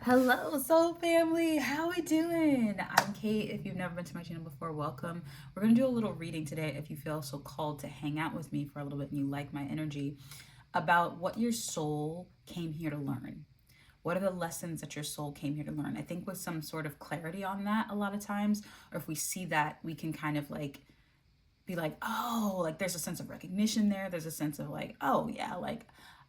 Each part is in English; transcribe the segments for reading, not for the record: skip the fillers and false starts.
Hello, soul family. How we doing? I'm Kate. If you've never been to my channel before, welcome. We're going to do a little reading today if you feel so called to hang out with me for a little bit and you like my energy about what your soul came here to learn. What are the lessons that your soul came here to learn? I think with some sort of clarity on that a lot of times, or if we see that, we can kind of like be like, oh, like there's a sense of recognition there. There's a sense of like, oh yeah, like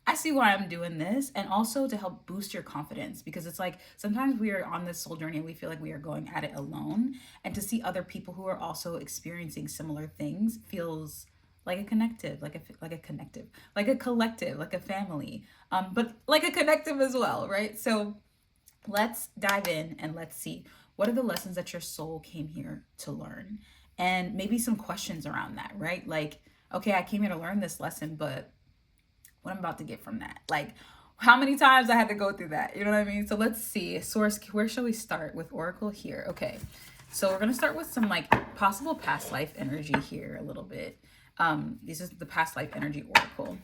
I see why I'm doing this. And also to help boost your confidence because it's like sometimes we are on this soul journey and we feel like we are going at it alone. And to see other people who are also experiencing similar things feels like a connective, like a collective, like a family, but like a connective as well, right? So let's dive in and let's see what are the lessons that your soul came here to learn and maybe some questions around that, right? Like, okay, I came here to learn this lesson, but what I'm about to get from that, like how many times I had to go through that, you know what I mean? So let's see, source, where shall we start with oracle here? Okay, so we're going to start with some like possible past life energy here a little bit. This is the past life energy oracle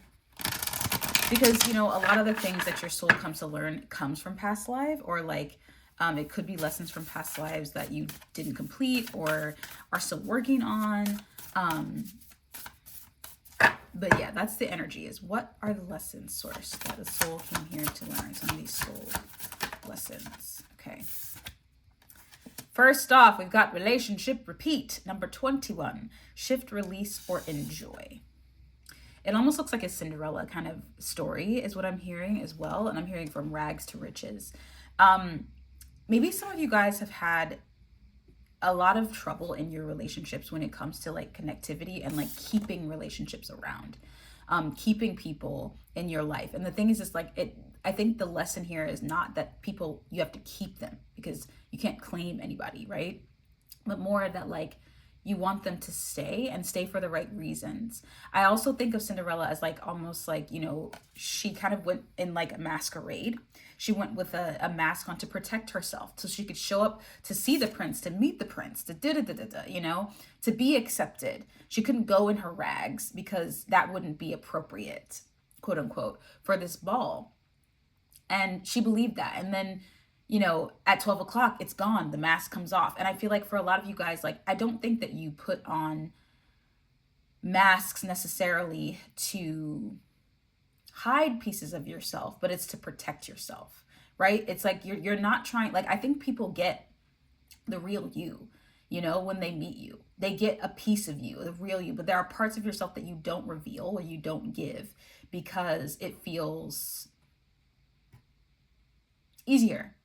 because you know a lot of the things that your soul comes to learn comes from past life, or like it could be lessons from past lives that you didn't complete or are still working on. But yeah, that's the energy, is what are the lessons, source, that the soul came here to learn, some of these soul lessons. Okay, first off, we've got relationship repeat, number 21, shift, release, or enjoy. It almost looks like a Cinderella kind of story is what I'm hearing as well. And I'm hearing from rags to riches. Maybe some of you guys have had a lot of trouble in your relationships when it comes to like connectivity and like keeping relationships around, keeping people in your life. And the thing is, it's like I think the lesson here is not that people, you have to keep them because you can't claim anybody, right? But more that like you want them to stay and stay for the right reasons. I also think of Cinderella as like almost like, you know, she kind of went in like a masquerade. She went with a mask on to protect herself so she could show up to see the prince, to meet the prince, to you know, to be accepted. She couldn't go in her rags because that wouldn't be appropriate, quote unquote, for this ball. And she believed that. And then you know, at 12 o'clock, it's gone. The mask comes off. And I feel like for a lot of you guys, like, I don't think that you put on masks necessarily to hide pieces of yourself, but it's to protect yourself, right? It's like you're not trying, like, I think people get the real you know, when they meet you. They get a piece of you, the real you, but there are parts of yourself that you don't reveal or you don't give because it feels easier.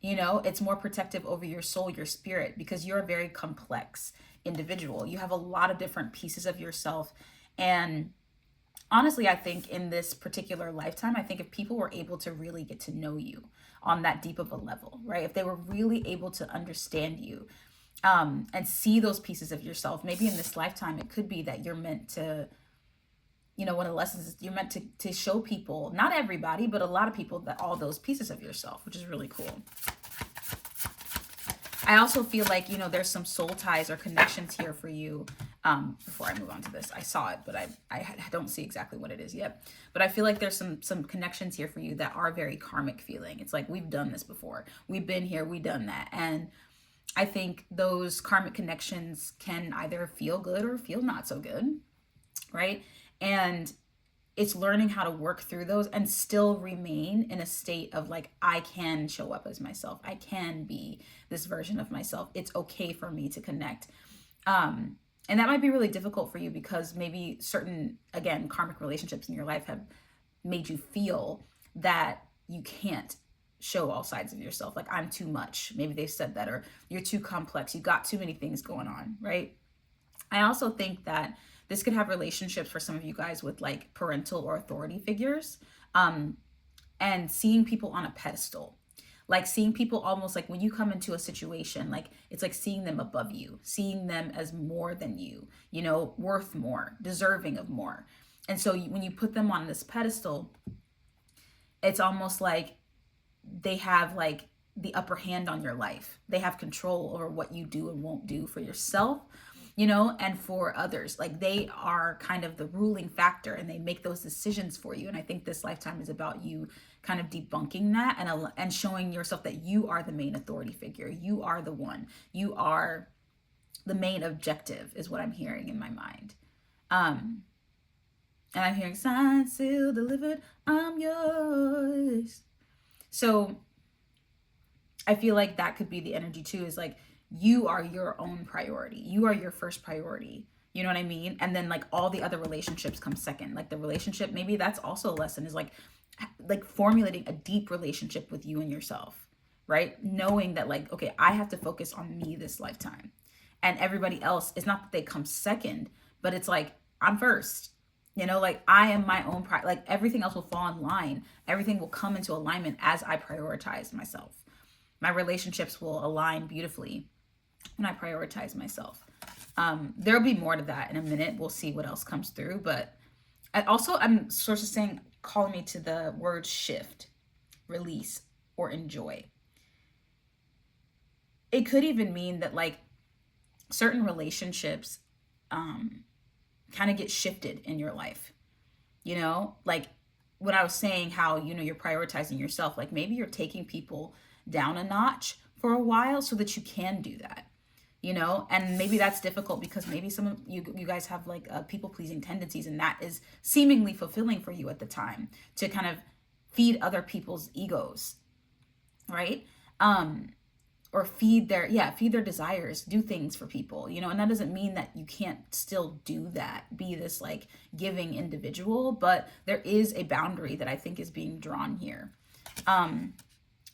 You know, it's more protective over your soul, your spirit, because you're a very complex individual. You have a lot of different pieces of yourself. And honestly, I think in this particular lifetime, I think if people were able to really get to know you on that deep of a level, right? If they were really able to understand you, and see those pieces of yourself, maybe in this lifetime, it could be that you're meant to, you know, one of the lessons is you're meant to show people, not everybody, but a lot of people, that all those pieces of yourself, which is really cool. I also feel like, you know, there's some soul ties or connections here for you. Before I move on to this, I saw it, but I don't see exactly what it is yet. But I feel like there's some connections here for you that are very karmic feeling. It's like, we've done this before. We've been here, we've done that. And I think those karmic connections can either feel good or feel not so good, right? And it's learning how to work through those and still remain in a state of like, I can show up as myself. I can be this version of myself. It's okay for me to connect. And that might be really difficult for you because maybe certain, again, karmic relationships in your life have made you feel that you can't show all sides of yourself. Like, I'm too much. Maybe they've said that, or you're too complex. You got too many things going on, right? I also think that this could have relationships for some of you guys with like parental or authority figures, and seeing people on a pedestal, like seeing people almost like when you come into a situation, like it's like seeing them above you, seeing them as more than you know, worth more, deserving of more. And so when you put them on this pedestal, it's almost like they have like the upper hand on your life. They have control over what you do and won't do for yourself, you know, and for others. Like, they are kind of the ruling factor and they make those decisions for you. And I think this lifetime is about you kind of debunking that and showing yourself that you are the main authority figure. You are the one. You are the main objective is what I'm hearing in my mind. And I'm hearing signed, sealed, delivered, I'm yours. So I feel like that could be the energy too, is like you are your own priority. You are your first priority. You know what I mean? And then like all the other relationships come second. Like the relationship, maybe that's also a lesson, is like formulating a deep relationship with you and yourself, right? Knowing that like, okay, I have to focus on me this lifetime. And everybody else, it's not that they come second, but it's like, I'm first. You know, like I am my own like everything else will fall in line. Everything will come into alignment as I prioritize myself. My relationships will align beautifully when I prioritize myself. There'll be more to that in a minute. We'll see what else comes through. But I'm sort of saying, calling me to the word shift, release, or enjoy. It could even mean that like certain relationships kind of get shifted in your life. You know, like when I was saying how, you know, you're prioritizing yourself, like maybe you're taking people down a notch for a while so that you can do that, you know. And maybe that's difficult because maybe some of you guys have like people pleasing tendencies, and that is seemingly fulfilling for you at the time, to kind of feed other people's egos, right? Or feed their desires, do things for people, you know. And that doesn't mean that you can't still do that, be this like giving individual, but there is a boundary that I think is being drawn here.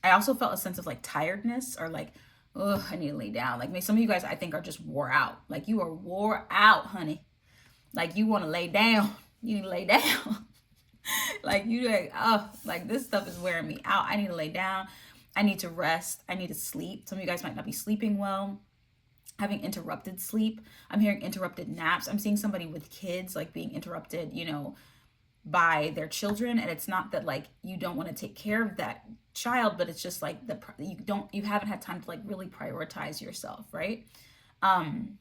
I also felt a sense of like tiredness, or like, oh, I need to lay down. Like maybe some of you guys I think are just wore out. Like you are wore out, honey. Like you want to lay down. You need to lay down. Like you like, oh, like this stuff is wearing me out. I need to lay down. I need to rest. I need to sleep. Some of you guys might not be sleeping well, having interrupted sleep. I'm hearing interrupted naps. I'm seeing somebody with kids like being interrupted, you know, by their children. And it's not that like you don't want to take care of that child, but it's just like you haven't had time to like really prioritize yourself, right? I'm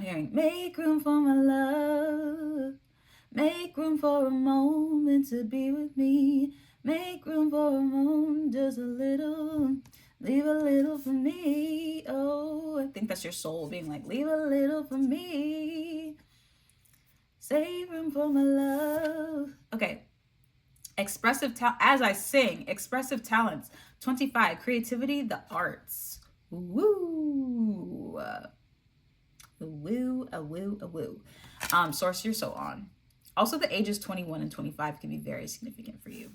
hearing make room for my love, make room for a moment to be with me, make room for a moment, just a little, leave a little for me. Oh, I think that's your soul being like, leave a little for me, save room for my love. Okay. Expressive talent, as I sing, expressive talents. 25, creativity, the arts. Woo. A woo, a woo, a woo. Source, you're so on. Also, the ages 21 and 25 can be very significant for you.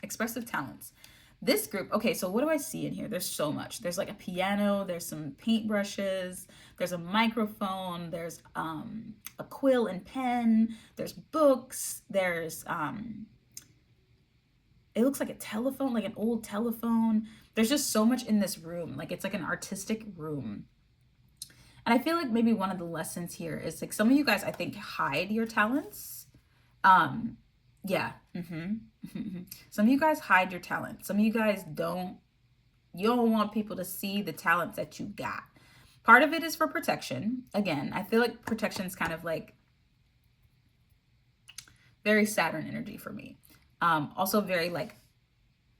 Expressive talents. This group, okay, so what do I see in here? There's so much. There's like a piano, there's some paintbrushes, there's a microphone, there's a quill and pen, there's books, there's it looks like a telephone, like an old telephone. There's just so much in this room. Like it's like an artistic room. And I feel like maybe one of the lessons here is like some of you guys, I think, hide your talents. Yeah. Some of you guys hide your talents. Some of you guys you don't want people to see the talents that you got. Part of it is for protection. Again, I feel like protection is kind of like very Saturn energy for me. Also very like,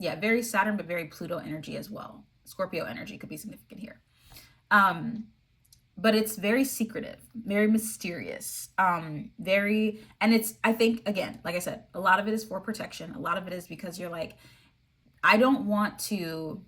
yeah, very Saturn, but very Pluto energy as well. Scorpio energy could be significant here. But it's very secretive, very mysterious, and it's, I think, again, like I said, a lot of it is for protection. A lot of it is because you're like, I don't want to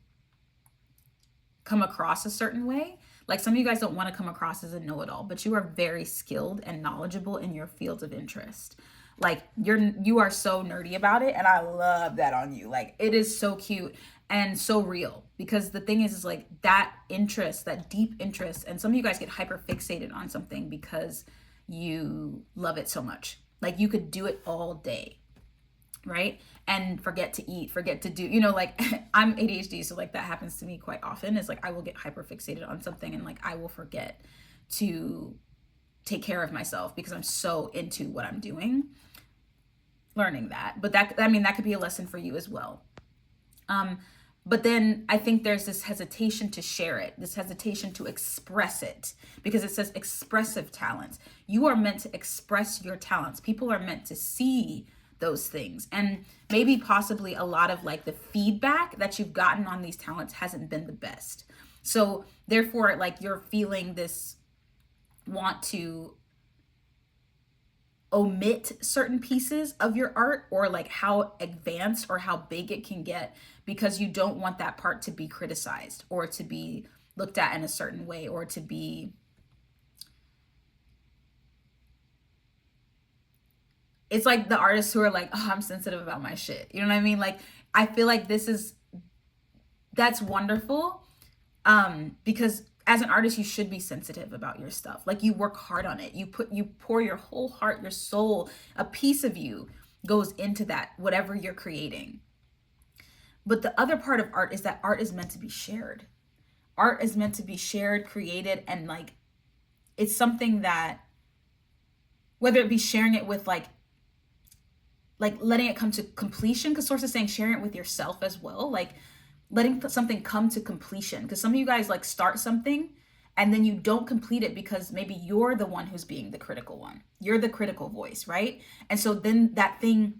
come across a certain way. Like some of you guys don't want to come across as a know-it-all, but you are very skilled and knowledgeable in your fields of interest. Like you are so nerdy about it, and I love that on you. Like it is so cute and so real, because the thing is like that interest, that deep interest, and some of you guys get hyper fixated on something because you love it so much. Like you could do it all day, right? And forget to eat, forget to do, you know, like I'm ADHD, so like that happens to me quite often. Is like I will get hyper fixated on something and like I will forget to take care of myself because I'm so into what I'm doing. Learning that, but that could be a lesson for you as well. But then I think there's this hesitation to share it, this hesitation to express it, because it says expressive talents. You are meant to express your talents. People are meant to see those things. And maybe possibly a lot of like the feedback that you've gotten on these talents hasn't been the best. So therefore, like you're feeling this want to omit certain pieces of your art, or like how advanced or how big it can get, because you don't want that part to be criticized or to be looked at in a certain way, or to be, it's like the artists who are like, oh, I'm sensitive about my shit. You know what I mean? Like, I feel like that's wonderful. Because as an artist, you should be sensitive about your stuff. Like, you work hard on it. You pour your whole heart, your soul, a piece of you goes into that, whatever you're creating. But the other part of art is that art is meant to be shared. Art is meant to be shared, created, and like, it's something that, whether it be sharing it with like letting it come to completion, because Source is saying sharing it with yourself as well, like letting something come to completion. Because some of you guys like start something and then you don't complete it because maybe you're the one who's being the critical one. You're the critical voice, right? And so then that thing,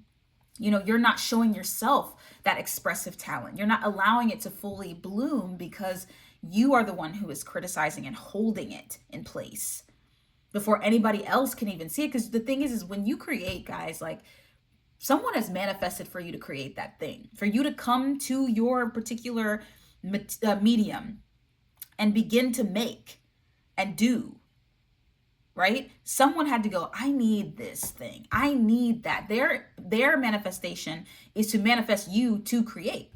you know, you're not showing yourself that expressive talent. You're not allowing it to fully bloom because you are the one who is criticizing and holding it in place before anybody else can even see it. Because the thing is when you create, guys, like, someone has manifested for you to create that thing, for you to come to your particular medium and begin to make and do, right? Someone had to go, I need this thing. I need that. Their manifestation is to manifest you to create.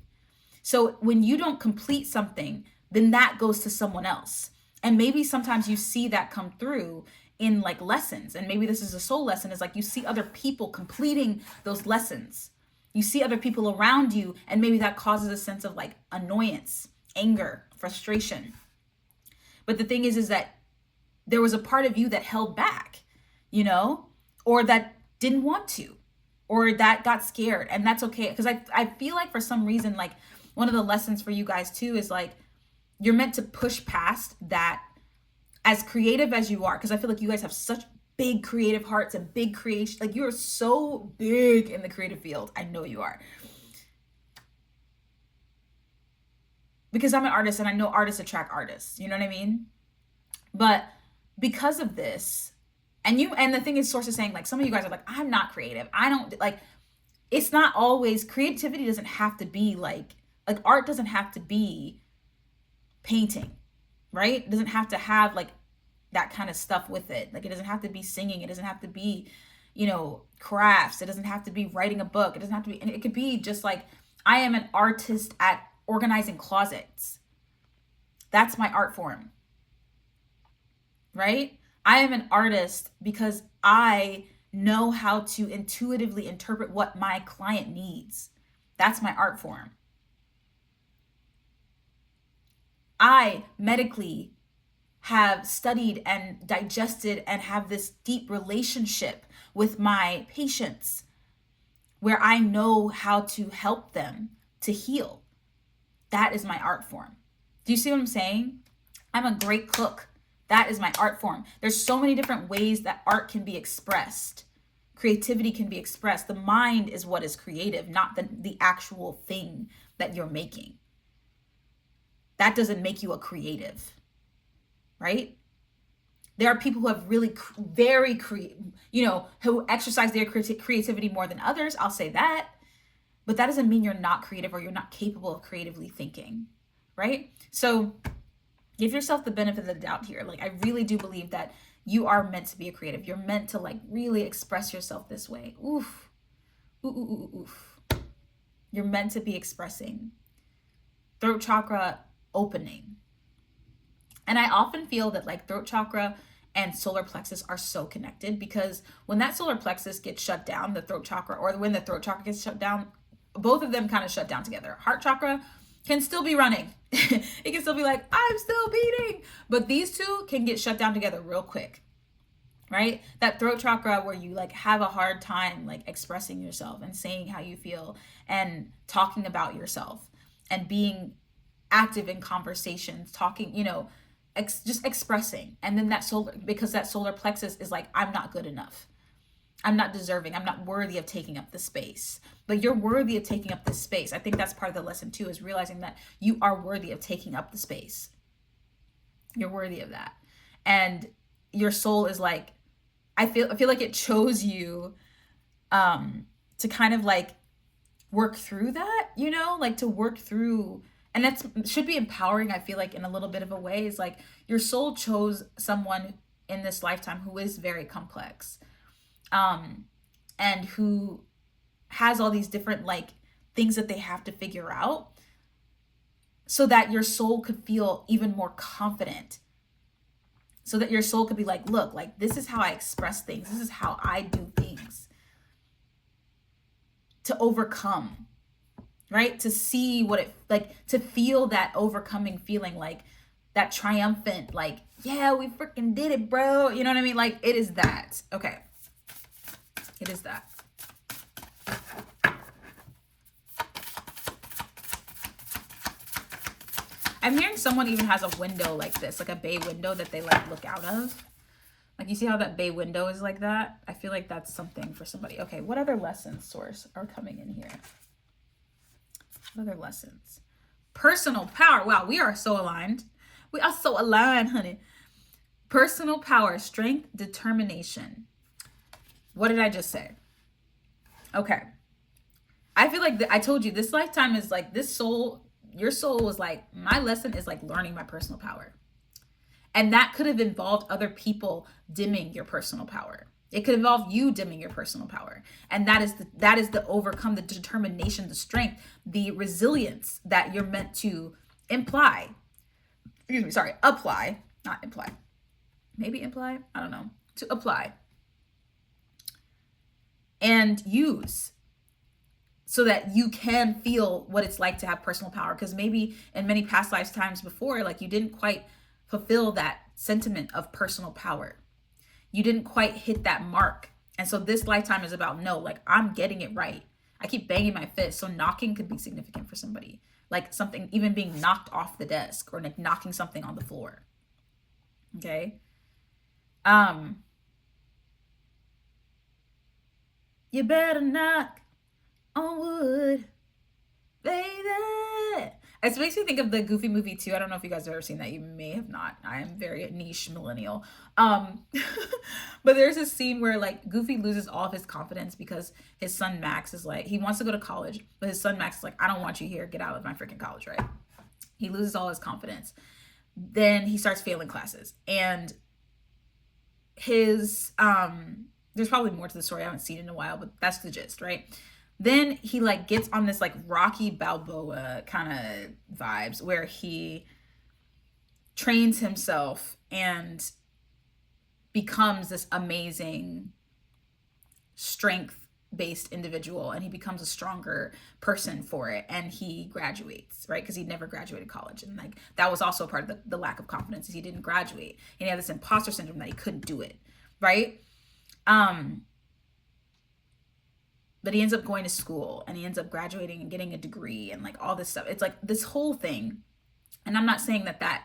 So when you don't complete something, then that goes to someone else. And maybe sometimes you see that come through in like lessons, and maybe this is a soul lesson, is like you see other people completing those lessons. You see other people around you, and maybe that causes a sense of like annoyance, anger, frustration. But the thing is that there was a part of you that held back, you know, or that didn't want to, or that got scared, and that's okay. Because I feel like for some reason, like one of the lessons for you guys too is like you're meant to push past that. As creative as you are, because I feel like you guys have such big creative hearts and big creation, like you're so big in the creative field. I know you are. Because I'm an artist and I know artists attract artists, you know what I mean? But because of this, and the thing is, Source is saying, like, some of you guys are like, I'm not creative. I don't, like, it's not always, creativity doesn't have to be like art doesn't have to be painting, right? It doesn't have to have like that kind of stuff with it. Like, it doesn't have to be singing. It doesn't have to be, you know, crafts. It doesn't have to be writing a book. It doesn't have to be, and it could be just like, I am an artist at organizing closets. That's my art form, right? I am an artist because I know how to intuitively interpret what my client needs. That's my art form. I medically have studied and digested and have this deep relationship with my patients where I know how to help them to heal. That is my art form. Do you see what I'm saying? I'm a great cook. That is my art form. There's so many different ways that art can be expressed. Creativity can be expressed. The mind is what is creative, not the actual thing that you're making. That doesn't make you a creative, right? There are people who have really very who exercise their creativity more than others. I'll say that. But that doesn't mean you're not creative or you're not capable of creatively thinking, right? So give yourself the benefit of the doubt here. Like, I really do believe that you are meant to be a creative. You're meant to like really express yourself this way. Oof. Ooh, ooh, ooh, oof. You're meant to be expressing. Throat chakra opening. And I often feel that like throat chakra and solar plexus are so connected, because when that solar plexus gets shut down, the throat chakra, or when the throat chakra gets shut down, both of them kind of shut down together. Heart chakra can still be running. It can still be like, I'm still beating. But these two can get shut down together real quick, right? That throat chakra where you like have a hard time like expressing yourself and saying how you feel and talking about yourself and being active in conversations, talking, just expressing. And then that solar, because that solar plexus is like, I'm not good enough. I'm not deserving. I'm not worthy of taking up the space. But you're worthy of taking up this space. I think that's part of the lesson too, is realizing that you are worthy of taking up the space. You're worthy of that. And your soul is like, I feel like it chose you to kind of like work through that, you know, like to work through, and that should be empowering. I feel like in a little bit of a way is like your soul chose someone in this lifetime who is very complex, and who has all these different like things that they have to figure out, so that your soul could feel even more confident, so that your soul could be like, look, like this is how I express things, this is how I do things, to overcome, right? To see what it like, to feel that overcoming feeling, like that triumphant, like, yeah, we freaking did it, bro. You know what I mean? Like it is that. Okay. It is that. I'm hearing someone even has a window like this, like a bay window that they like look out of. Like you see how that bay window is like that? I feel like that's something for somebody. Okay, what other lessons, Source, are coming in here? What other lessons? Personal power. Wow, we are so aligned. We are so aligned, honey. Personal power, strength, determination. What did I just say? Okay. I feel like I told you this lifetime is like this soul, your soul was like, my lesson is like learning my personal power. And that could have involved other people dimming your personal power. It could involve you dimming your personal power. And that is the overcome, the determination, the strength, the resilience that you're meant to apply, not imply. Maybe imply, I don't know. To apply and use, so that you can feel what it's like to have personal power. Because maybe in many past lifetimes before, like you didn't quite fulfill that sentiment of personal power. You didn't quite hit that mark. And so this lifetime is about, no, like I'm getting it right. I keep banging my fist. So knocking could be significant for somebody. Like something, even being knocked off the desk, or like knocking something on the floor. Okay. You better knock on wood, baby. It makes me think of the Goofy movie too. I don't know if you guys have ever seen that. You may have not. I am very niche millennial. But there's a scene where like Goofy loses all of his confidence because his son Max is like, he wants to go to college, but his son Max is like, I don't want you here. Get out of my freaking college, right? He loses all his confidence. Then he starts failing classes, and his there's probably more to the story. I haven't seen it in a while, but that's the gist, right? Then he like gets on this like Rocky Balboa kind of vibes, where he trains himself and becomes this amazing strength based individual, and he becomes a stronger person for it, and he graduates, right? Because he never graduated college, and like that was also part of the lack of confidence, is he didn't graduate, and he had this imposter syndrome that he couldn't do it, right? But he ends up going to school, and he ends up graduating and getting a degree and like all this stuff. It's like this whole thing. And I'm not saying that that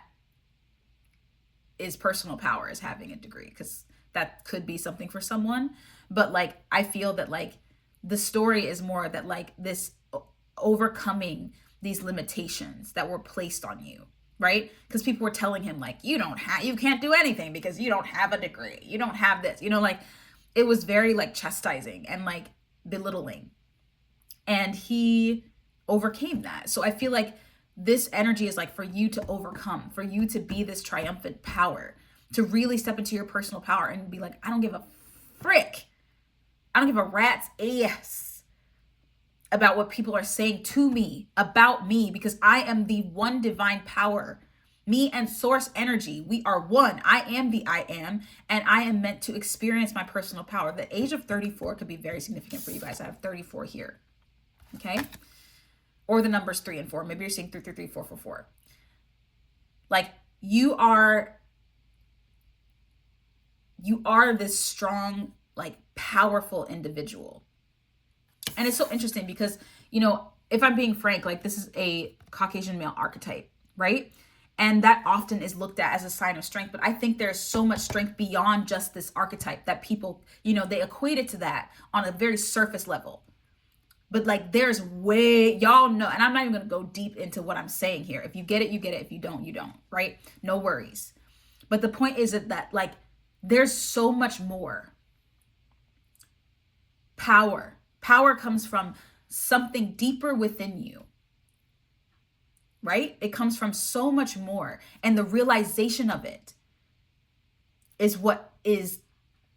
is personal power, is having a degree, because that could be something for someone. But like, I feel that like the story is more that like this overcoming these limitations that were placed on you, right? Because people were telling him like, you can't do anything because you don't have a degree. You don't have this, you know, like it was very like chastising and like belittling, and he overcame that. So I feel like this energy is like for you to overcome, for you to be this triumphant power, to really step into your personal power and be like, I don't give a frick, I don't give a rat's ass about what people are saying to me about me, because I am the one divine power. Me and source energy, we are one. I am the I am, and I am meant to experience my personal power. The age of 34 could be very significant for you guys. I have 34 here, okay? Or the numbers 3 and 4. Maybe you're seeing 3, 3, 3, 4, 4, 4. Like you are this strong, like powerful individual. And it's so interesting because, you know, if I'm being frank, like this is a Caucasian male archetype, right? And that often is looked at as a sign of strength. But I think there's so much strength beyond just this archetype that people, they equate it to that on a very surface level. But like there's way, y'all know, and I'm not even going to go deep into what I'm saying here. If you get it, you get it. If you don't, you don't, right? No worries. But the point is that like there's so much more power. Power comes from something deeper within you, right? It comes from so much more. And the realization of it is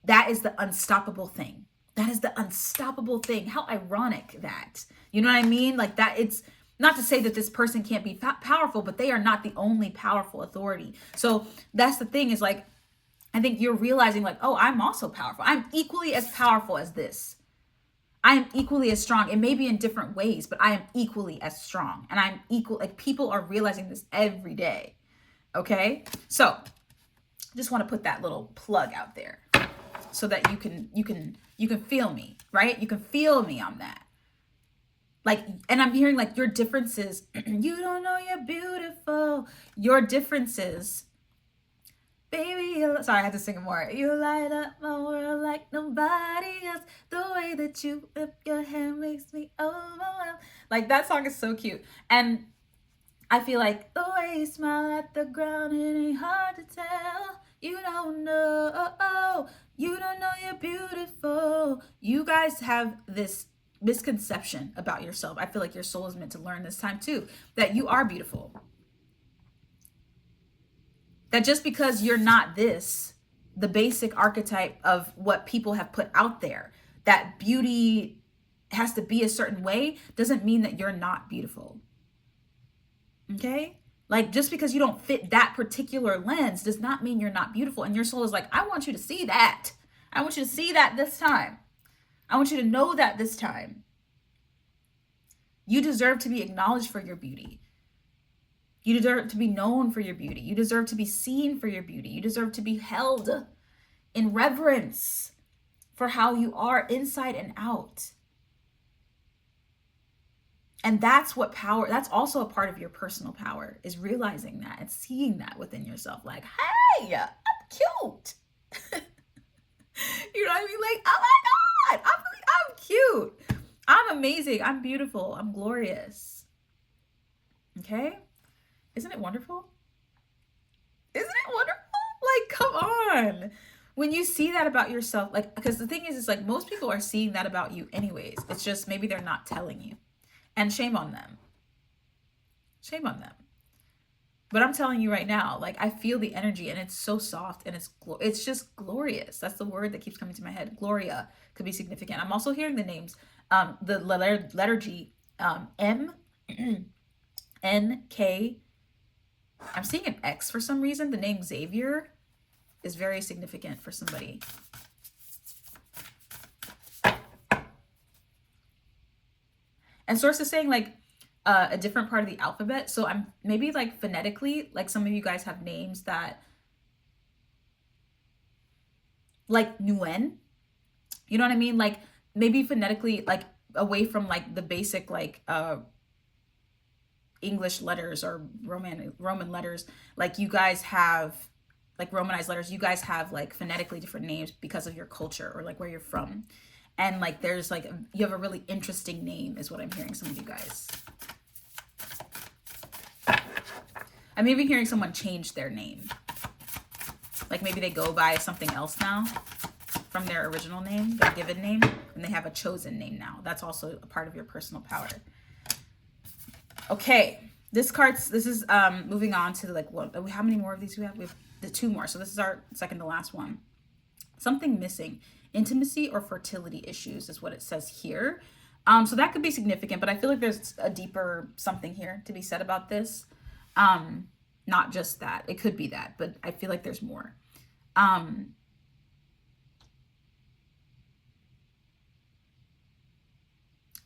that is the unstoppable thing. That is the unstoppable thing. How ironic that. You know what I mean? Like that, it's not to say that this person can't be powerful, but they are not the only powerful authority. So that's the thing, is like, I think you're realizing like, oh, I'm also powerful. I'm equally as powerful as this. I am equally as strong. It may be in different ways, but I am equally as strong. And I'm equal. Like people are realizing this every day. Okay. So just want to put that little plug out there so that you can feel me, right? You can feel me on that. Like, and I'm hearing like your differences, you don't know you're beautiful. Your differences, baby, sorry, I had to sing it more. You light up my world like nobody else. The way that you whip your hand makes me overwhelmed. Like that song is so cute. And I feel like the way you smile at the ground, it ain't hard to tell. You don't know, you don't know you're beautiful. You guys have this misconception about yourself. I feel like your soul is meant to learn this time too, that you are beautiful. That just because you're not this, the basic archetype of what people have put out there, that beauty has to be a certain way, doesn't mean that you're not beautiful. Okay? Like just because you don't fit that particular lens does not mean you're not beautiful. And your soul is like, I want you to see that. I want you to see that this time. I want you to know that this time. You deserve to be acknowledged for your beauty. You deserve to be known for your beauty. You deserve to be seen for your beauty. You deserve to be held in reverence for how you are inside and out. And that's what power, that's also a part of your personal power, is realizing that and seeing that within yourself. Like, hey, I'm cute. You know what I mean? Like, oh my God, I'm cute. I'm amazing. I'm beautiful. I'm glorious. Okay? Isn't it wonderful? Isn't it wonderful? Like, come on. When you see that about yourself, like, because the thing is like most people are seeing that about you anyways. It's just maybe they're not telling you. And shame on them. Shame on them. But I'm telling you right now, like I feel the energy and it's so soft and it's just glorious. That's the word that keeps coming to my head. Gloria could be significant. I'm also hearing the names, the letter G, M, N, K. I'm seeing an X for some reason. The name Xavier is very significant for somebody. And source is saying like a different part of the alphabet. So I'm maybe like phonetically, like some of you guys have names that like Nguyen. You know what I mean? Like maybe phonetically, like away from like the basic like English letters or Roman letters. Like you guys have like Romanized letters. You guys have like phonetically different names because of your culture or like where you're from. And like there's like you have a really interesting name is what I'm hearing some of you guys. I'm even hearing someone change their name. Like maybe they go by something else now from their original name, their given name, and they have a chosen name now. That's also a part of your personal power. Okay, this is moving on to like what? How many more of these do we have? We have the 2 more. So this is our second to last one. Something missing. Intimacy or fertility issues is what it says here. So that could be significant, but I feel like there's a deeper something here to be said about this. Not just that. It could be that, but I feel like there's more.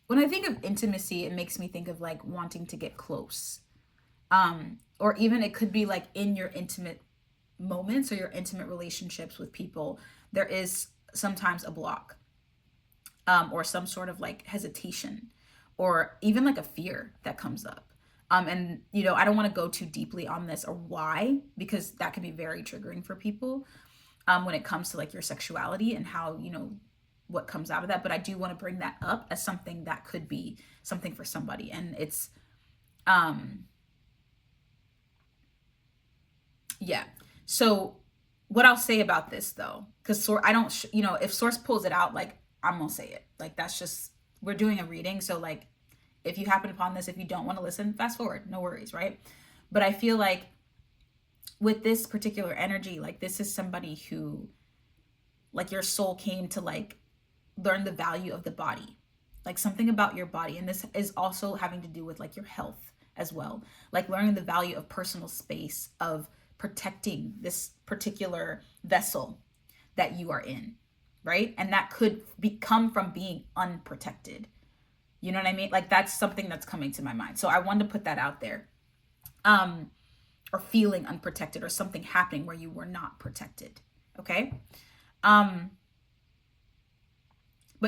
When I think of intimacy, it makes me think of like wanting to get close. Or even it could be like in your intimate moments or your intimate relationships with people, there is sometimes a block, or some sort of like hesitation, or even like a fear that comes up. And you know, I don't want to go too deeply on this or why, because that can be very triggering for people when it comes to like your sexuality and how, you know, what comes out of that. But I do want to bring that up as something that could be something for somebody. And it's yeah. So what I'll say about this though, because I don't, you know, if source pulls it out, like I'm gonna say it. Like that's just, we're doing a reading, so like if you happen upon this, if you don't want to listen, fast forward, no worries, right? But I feel like with this particular energy, like this is somebody who, like your soul came to like learn the value of the body, like something about your body. And this is also having to do with like your health as well, like learning the value of personal space, of protecting this particular vessel that you are in, right? And that could come from being unprotected. You know what I mean? Like that's something that's coming to my mind. So I wanted to put that out there. Or feeling unprotected, or something happening where you were not protected. Okay? But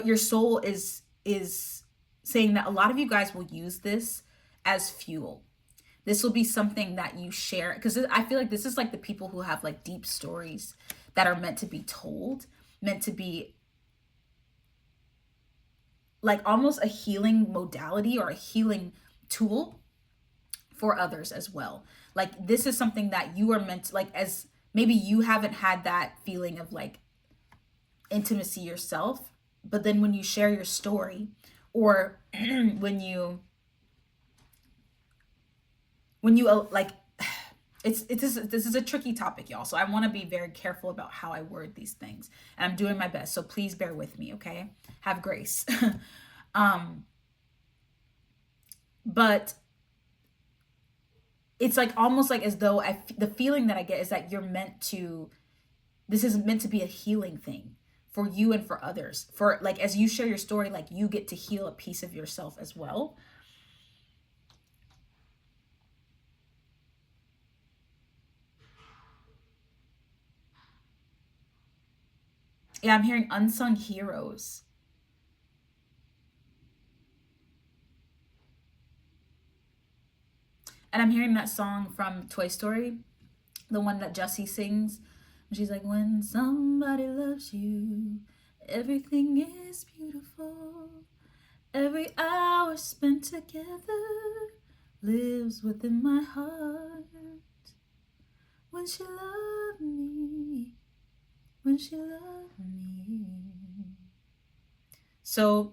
your soul is saying that a lot of you guys will use this as fuel. This will be something that you share, because I feel like this is like the people who have like deep stories that are meant to be told, meant to be like almost a healing modality or a healing tool for others as well. Like this is something that you are meant to, like, as maybe you haven't had that feeling of like intimacy yourself, but then when you share your story, or when you like, this is a tricky topic, y'all, so I want to be very careful about how I word these things, and I'm doing my best, so please bear with me, okay? Have grace. But it's like almost like as though the feeling that I get is that this is meant to be a healing thing for you and for others, for like as you share your story, like you get to heal a piece of yourself as well. Yeah, I'm hearing unsung heroes. And I'm hearing that song from Toy Story, the one that Jessie sings. And she's like, when somebody loves you, everything is beautiful. Every hour spent together lives within my heart. When she loved me, when she loved me. So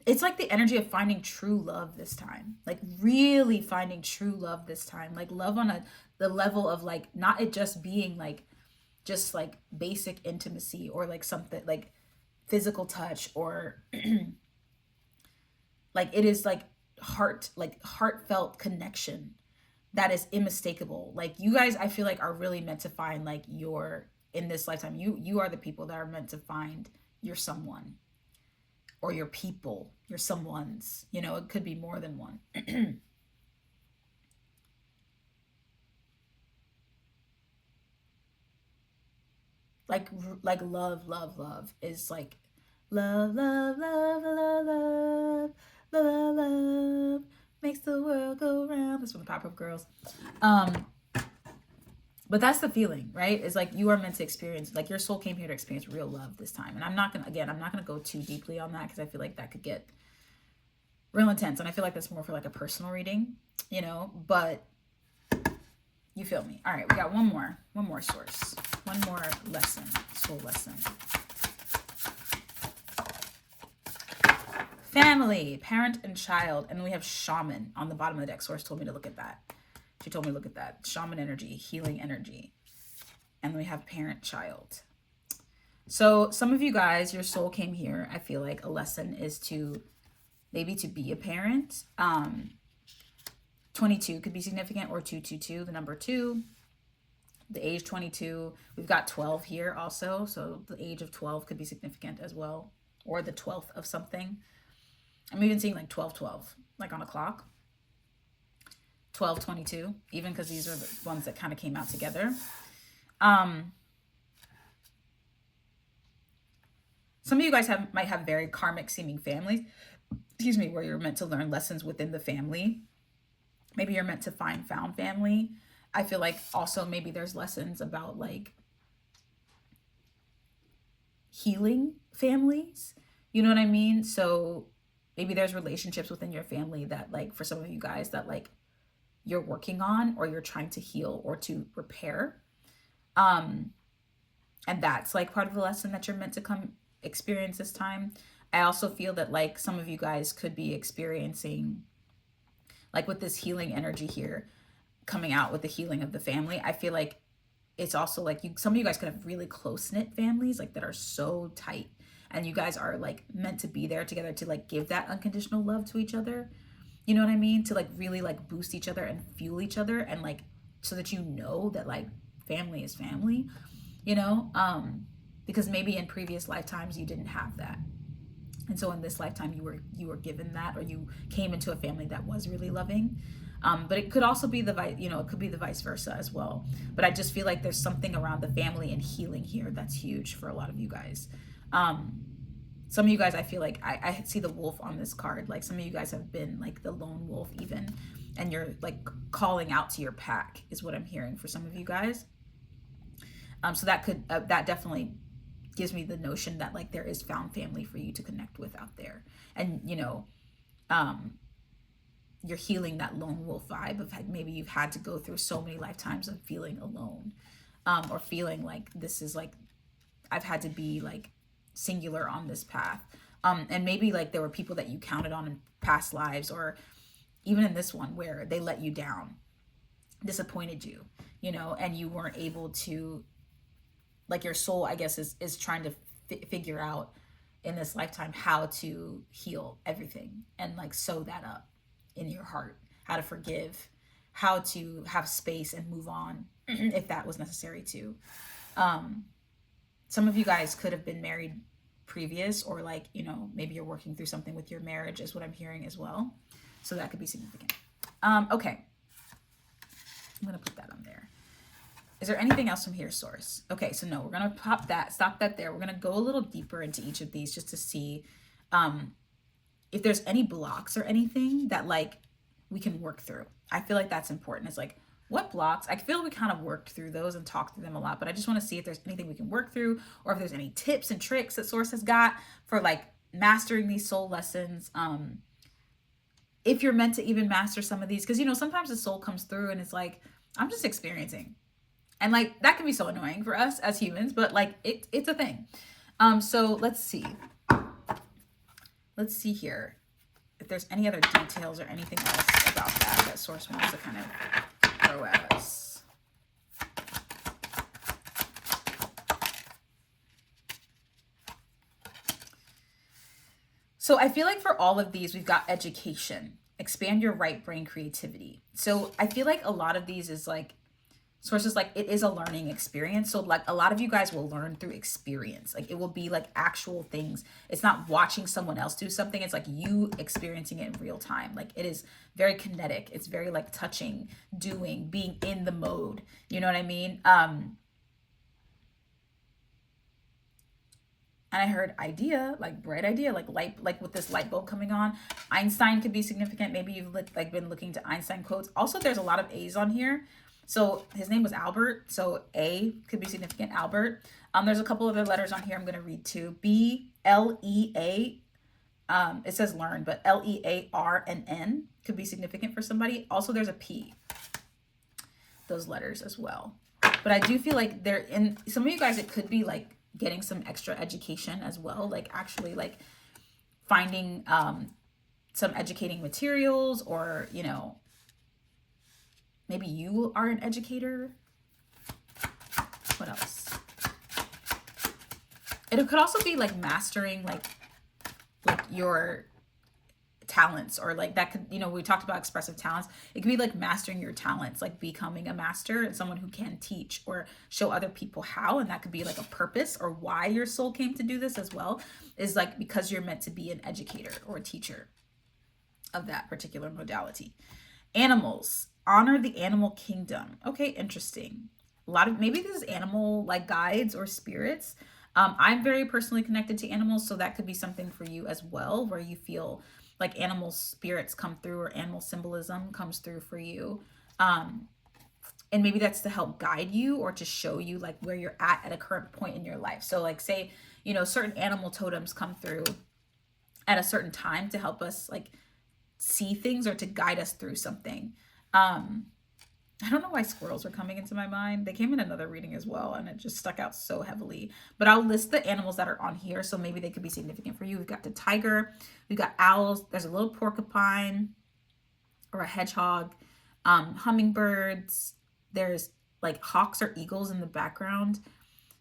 it's like the energy of finding true love this time, like really finding true love this time, like love on the level of like not it just being like just like basic intimacy, or like something like physical touch, or like it is like heartfelt connection that is unmistakable. Like you guys, I feel like are really meant to find like your, in this lifetime, you are the people that are meant to find your someone, or your people, your someones, you know, it could be more than one. like like love is like love makes the world go round. That's from the Pop-Up Girls. But that's the feeling, right? Is like you are meant to experience, like your soul came here to experience real love this time. And I'm not gonna go too deeply on that, because I feel like that could get real intense, and I feel like that's more for like a personal reading, you know. But you feel me? All right, we got one more source, one more lesson, soul lesson. Family, parent and child, and then we have shaman on the bottom of the deck. Source told me to look at that. She told me to look at that. Shaman energy, healing energy. And we have parent child. So some of you guys, your soul came here. I feel like a lesson is to maybe to be a parent. 22 could be significant, or 222, the number 2, the age 22. We've got 12 here also, so the age of 12 could be significant as well, or the 12th of something. I'm even seeing like 1212, like on a clock. 1222, even, because these are the ones that kind of came out together. Some of you guys might have very karmic seeming families. excuse me, where you're meant to learn lessons within the family. Maybe you're meant to find found family. I feel like also maybe there's lessons about like healing families. You know what I mean? So maybe there's relationships within your family that like for some of you guys that like you're working on or you're trying to heal or to repair. Um and that's like part of the lesson that you're meant to come experience this time. I also feel that like some of you guys could be experiencing like with this healing energy here coming out with the healing of the family. I feel like it's also like you some of you guys could have really close knit families like that are so tight, and you guys are like meant to be there together to like give that unconditional love to each other. You know what I mean? To like really like boost each other and fuel each other, and like so that you know that like family is family, you know? Because maybe in previous lifetimes you didn't have that. And so in this lifetime you were given that, or you came into a family that was really loving. But it could also be it could be the vice versa as well. But I just feel like there's something around the family and healing here that's huge for a lot of you guys. Some of you guys, I feel like I see the wolf on this card. Like some of you guys have been like the lone wolf even, and you're like calling out to your pack is what I'm hearing for some of you guys. So that definitely gives me the notion that like there is found family for you to connect with out there. And you're healing that lone wolf vibe of like maybe you've had to go through so many lifetimes of feeling alone, or feeling like this is like I've had to be like singular on this path. And maybe like there were people that you counted on in past lives, or even in this one where they let you down, disappointed you, and you weren't able to, like your soul, I guess, is trying to figure out in this lifetime how to heal everything and like sew that up in your heart, how to forgive, how to have space and move on if that was necessary too. Some of you guys could have been married previous, or like, maybe you're working through something with your marriage is what I'm hearing as well. So that could be significant. Okay. I'm going to put that on there. Is there anything else from here, source? Okay, so no, we're going to stop that there. We're going to go a little deeper into each of these just to see if there's any blocks or anything that like we can work through. I feel like that's important. It's like, what blocks? I feel we kind of worked through those and talked through them a lot, but I just want to see if there's anything we can work through, or if there's any tips and tricks that source has got for like mastering these soul lessons. If you're meant to even master some of these, because sometimes the soul comes through and it's like, I'm just experiencing. And like that can be so annoying for us as humans, but like it's a thing. So let's see. Let's see here if there's any other details or anything else about that source wants to kind of throw at us. So I feel like for all of these, we've got education, expand your right brain creativity. So I feel like a lot of these is like, sources like it is a learning experience. So like a lot of you guys will learn through experience. Like it will be like actual things. It's not watching someone else do something. It's like you experiencing it in real time. Like it is very kinetic. It's very like touching, doing, being in the mode. You know what I mean? And I heard idea, like bright idea, like light, like with this light bulb coming on. Einstein could be significant. Maybe you've like been looking to Einstein quotes. Also, there's a lot of A's on here. So his name was Albert. So A could be significant, Albert. There's a couple other letters on here I'm going to read too. B, L, E, A. It says learn, but L, E, A, R, and N could be significant for somebody. Also, there's a P. Those letters as well. But I do feel like they're in some of you guys, it could be like getting some extra education as well. Like actually like finding some educating materials, or, maybe you are an educator. What else? It could also be like mastering like your talents, or like that could, we talked about expressive talents. It could be like mastering your talents, like becoming a master and someone who can teach or show other people how. And that could be like a purpose, or why your soul came to do this as well, is like because you're meant to be an educator or a teacher of that particular modality. Animals. Honor the animal kingdom. Okay, interesting. A lot of, maybe this is animal like guides or spirits. I'm very personally connected to animals, so that could be something for you as well, where you feel like animal spirits come through or animal symbolism comes through for you. And maybe that's to help guide you or to show you like where you're at a current point in your life. So like say, you know, certain animal totems come through at a certain time to help us like see things or to guide us through something. I don't know why squirrels are coming into my mind. They came in another reading as well, and it just stuck out so heavily. But I'll list the animals that are on here, so maybe they could be significant for you. We've got the tiger, we've got owls, there's a little porcupine or a hedgehog, hummingbirds, there's like hawks or eagles in the background.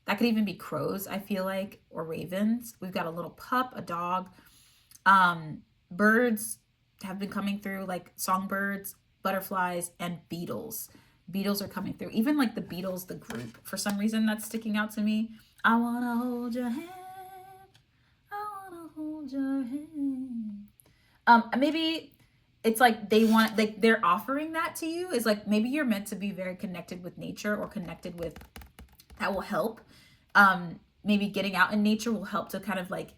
That could even be crows, I feel like, or ravens. We've got a little pup, a dog. Birds have been coming through, like songbirds, butterflies, and beetles. Beetles are coming through. Even like the Beatles, the group, for some reason that's sticking out to me. I want to hold your hand. I want to hold your hand. Maybe it's like they want, like they're offering that to you. Is like maybe you're meant to be very connected with nature or connected with, that will help. Maybe getting out in nature will help to kind of like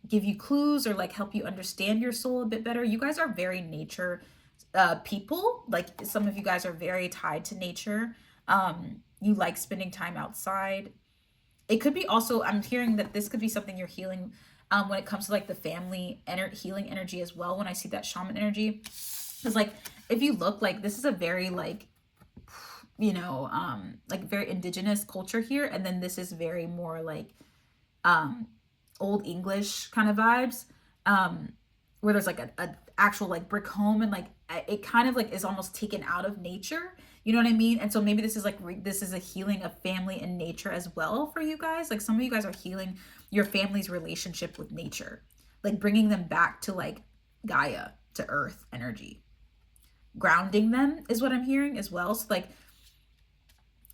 give you clues or like help you understand your soul a bit better. You guys are very nature people. Like some of you guys are very tied to nature. You like spending time outside. It could be also, I'm hearing that this could be something you're healing when it comes to like the family healing energy as well. When I see that shaman energy, because like if you look, like this is a very like, you know, like very indigenous culture here, and then this is very more like old English kind of vibes, where there's like a actual like brick home, and like it kind of like is almost taken out of nature, you know what I mean? And so maybe this is like this is a healing of family and nature as well for you guys. Like some of you guys are healing your family's relationship with nature, like bringing them back to like Gaia, to earth energy, grounding them is what I'm hearing as well. So like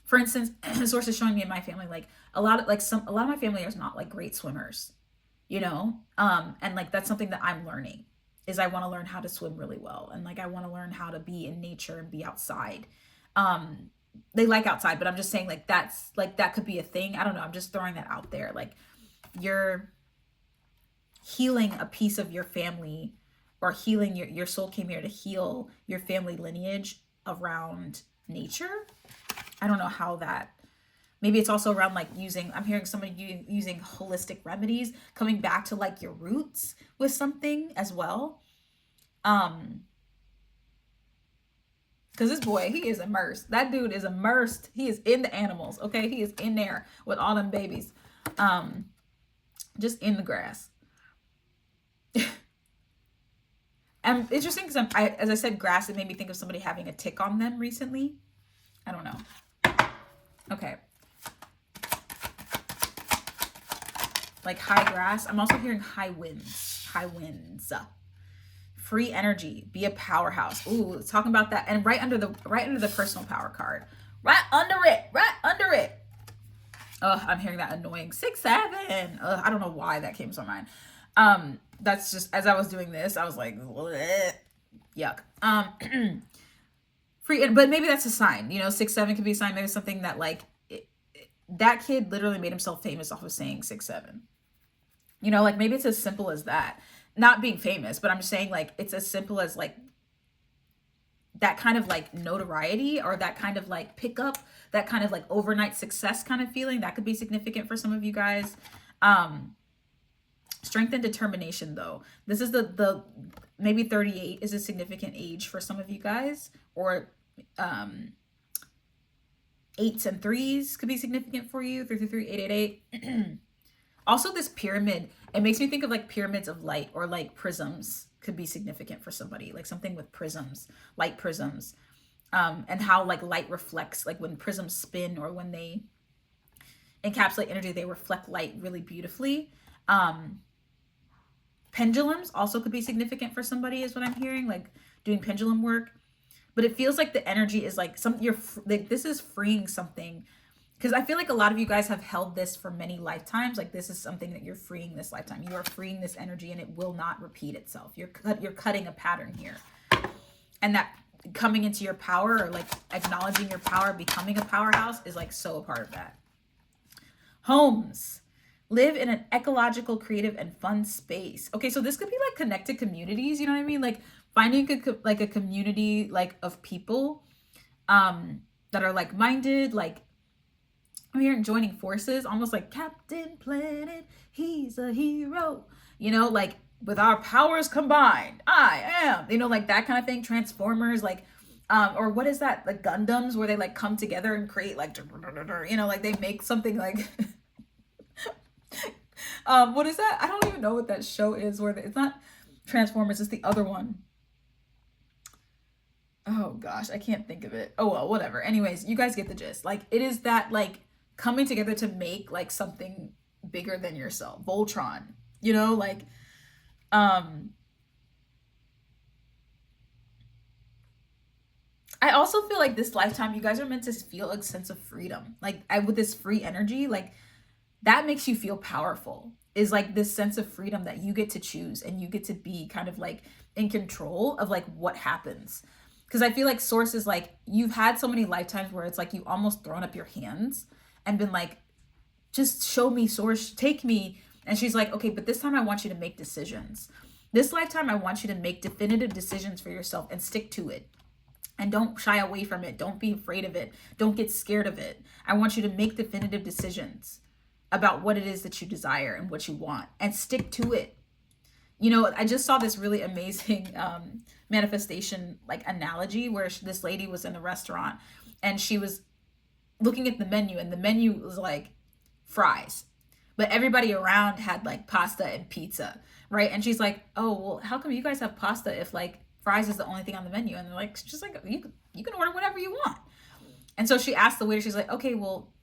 for instance, the source is showing me in my family, like a lot of my family is not like great swimmers, you know? And like, that's something that I'm learning, is I want to learn how to swim really well. And like, I want to learn how to be in nature and be outside. They like outside, but I'm just saying like, that's like, that could be a thing. I don't know. I'm just throwing that out there. Like you're healing a piece of your family, or healing your soul came here to heal your family lineage around nature. I don't know how that, maybe it's also around like I'm hearing somebody using holistic remedies, coming back to like your roots with something as well. Because this boy, he is immersed. That dude is immersed. He is in the animals, okay? He is in there with all them babies. Just in the grass. And interesting because as I said, grass, it made me think of somebody having a tick on them recently. I don't know. Okay. Like high grass. I'm also hearing high winds. High winds. Free energy. Be a powerhouse. Ooh, talking about that. And right under the personal power card. Right under it. I'm hearing that annoying 6-7. I don't know why that came to my mind. That's just, as I was doing this, I was like, bleh, yuck. Free, but maybe that's a sign, you know, 6-7 could be a sign. Maybe something that like that kid literally made himself famous off of saying 6-7, you know, like maybe it's as simple as that, not being famous, but I'm just saying like, it's as simple as like that kind of like notoriety, or that kind of like pickup, that kind of like overnight success kind of feeling. That could be significant for some of you guys. Strength and determination though. This is the maybe 38 is a significant age for some of you guys, or 8s and 3s could be significant for you. 333, 888. Also this pyramid, it makes me think of like pyramids of light, or like prisms could be significant for somebody, like something with prisms, light prisms, and how like light reflects, like when prisms spin or when they encapsulate energy, they reflect light really beautifully. Pendulums also could be significant for somebody, is what I'm hearing, like doing pendulum work. But it feels like the energy is like this is freeing something, because I feel like a lot of you guys have held this for many lifetimes. Like this is something that you're freeing this lifetime. You are freeing this energy, and it will not repeat itself. You're cutting a pattern here, and that coming into your power, or like acknowledging your power, becoming a powerhouse, is like so a part of that. Homes. Live in an ecological, creative, and fun space. Okay, so this could be like connected communities, you know what I mean? Like finding a community like of people that are like-minded, like I'm hearing joining forces, almost like Captain Planet, he's a hero. You know, like with our powers combined, I am. You know, like that kind of thing. Transformers, like, or what is that? Like Gundams, where they like come together and create like, you know, like they make something like. What is that? I don't even know what that show is. Where it's not Transformers, it's the other one. Oh gosh, I can't think of it. Oh well, whatever. Anyways, you guys get the gist. Like it is that like coming together to make like something bigger than yourself. Voltron, you know, like um I also feel like this lifetime you guys are meant to feel a sense of freedom. Like with this free energy, like that makes you feel powerful. Is like this sense of freedom that you get to choose and you get to be kind of like in control of like what happens. Because I feel like source is like you've had so many lifetimes where it's like you almost thrown up your hands and been like, just show me source, take me. And she's like, okay, but this time I want you to make decisions. This lifetime I want you to make definitive decisions for yourself and stick to it. And don't shy away from it. Don't be afraid of it. Don't get scared of it. I want you to make definitive decisions about what it is that you desire and what you want and stick to it. You know, I just saw this really amazing manifestation like analogy where this lady was in a restaurant and she was looking at the menu and the menu was like fries, but everybody around had like pasta and pizza, right? And she's like, oh well, how come you guys have pasta if like fries is the only thing on the menu? And they're like, just like you can order whatever you want. And so she asked the waiter, she's like, okay, well,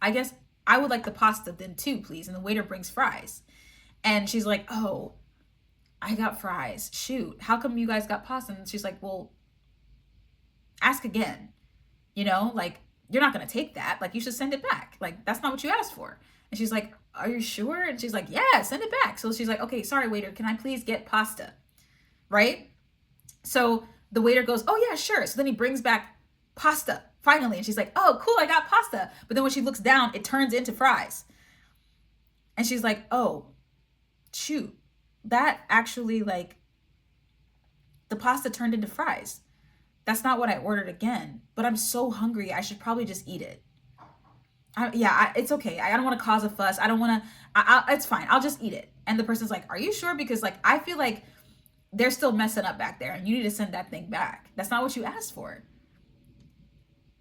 I guess I would like the pasta then too, please. And the waiter brings fries. And she's like, oh, I got fries. Shoot, how come you guys got pasta? And she's like, well, ask again. You know, like, you're not going to take that. Like, you should send it back. Like, that's not what you asked for. And she's like, are you sure? And she's like, yeah, send it back. So she's like, okay, sorry, waiter, can I please get pasta? Right? So the waiter goes, oh, yeah, sure. So then he brings back pasta finally. And she's like, oh, cool, I got pasta. But then when she looks down, it turns into fries. And she's like, oh, shoot, that actually, like, the pasta turned into fries. That's not what I ordered again, but I'm so hungry. I should probably just eat it. It's okay. I don't want to cause a fuss. I don't want to, it's fine. I'll just eat it. And the person's like, are you sure? Because like, I feel like they're still messing up back there and you need to send that thing back. That's not what you asked for.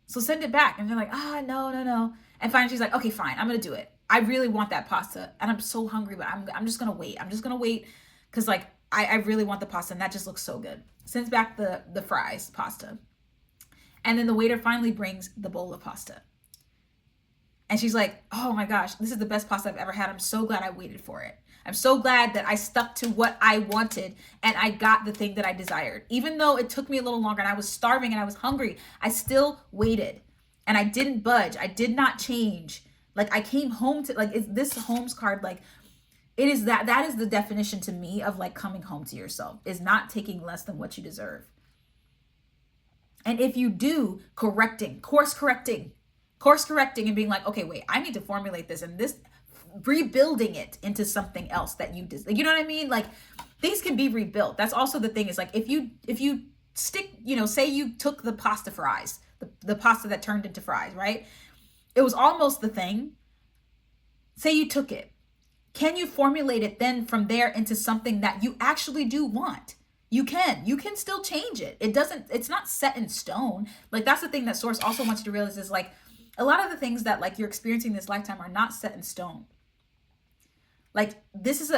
So send it back. And they're like, no. And finally she's like, okay, fine. I'm going to do it. I really want that pasta and I'm so hungry, but I'm just going to wait. I'm just going to wait. Cause like, I really want the pasta and that just looks so good. Sends back the fries, pasta. And then the waiter finally brings the bowl of pasta. And she's like, oh my gosh, this is the best pasta I've ever had. I'm so glad I waited for it. I'm so glad that I stuck to what I wanted and I got the thing that I desired. Even though it took me a little longer and I was starving and I was hungry, I still waited and I didn't budge. I did not change. Like I came home to like, is this Holmes card, like it is that is the definition to me of like coming home to yourself, is not taking less than what you deserve. And if you do, course correcting and being like, okay, wait, I need to formulate this and this, rebuilding it into something else that you know what I mean? Like things can be rebuilt. That's also the thing, is like, if you stick, you know, say you took the pasta fries, the pasta that turned into fries, right? It was almost the thing. Say you took it. Can you formulate it then from there into something that you actually do want? You can still change it. It's not set in stone. Like that's the thing that Source also wants you to realize, is like a lot of the things that like you're experiencing this lifetime are not set in stone. Like this is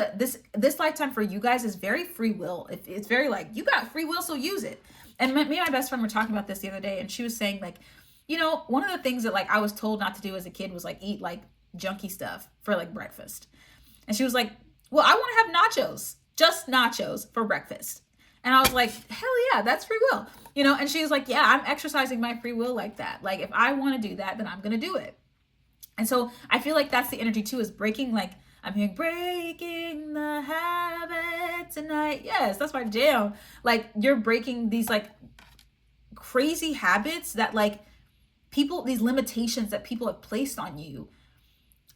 this lifetime for you guys is very free will. It's very like, you got free will, so use it. And me and my best friend were talking about this the other day, and she was saying like, you know, one of the things that like I was told not to do as a kid was like eat like junky stuff for like breakfast. And she was like, well, I want to have nachos, just nachos for breakfast. And I was like, hell yeah, that's free will. You know, and she was like, yeah, I'm exercising my free will like that. Like if I want to do that, then I'm going to do it. And so I feel like that's the energy too, is breaking, like I'm hearing breaking the habit tonight. Yes, that's my jam. Like you're breaking these like crazy habits that like people, these limitations that people have placed on you.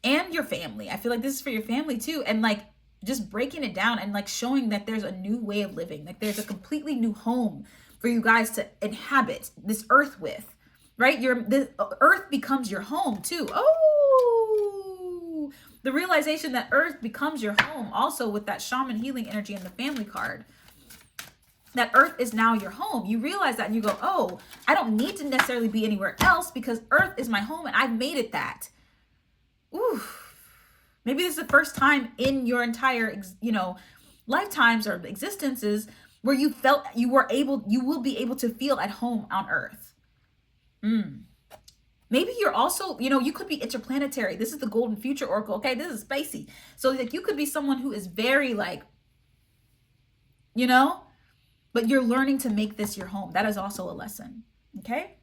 and your family. I feel like this is for your family too. And like just breaking it down and like showing that there's a new way of living. Like there's a completely new home for you guys to inhabit this earth with, right? The earth becomes your home too. Oh, the realization that earth becomes your home also with that shaman healing energy in the family card. That earth is now your home. You realize that and you go, oh, I don't need to necessarily be anywhere else because earth is my home and I've made it that. Ooh, maybe this is the first time in your entire, lifetimes or existences where you felt you will be able to feel at home on earth. Maybe you're also, you could be interplanetary. This is the Golden Future Oracle. Okay, this is spacey. So like you could be someone who is very like, but you're learning to make this your home. That is also a lesson. Okay.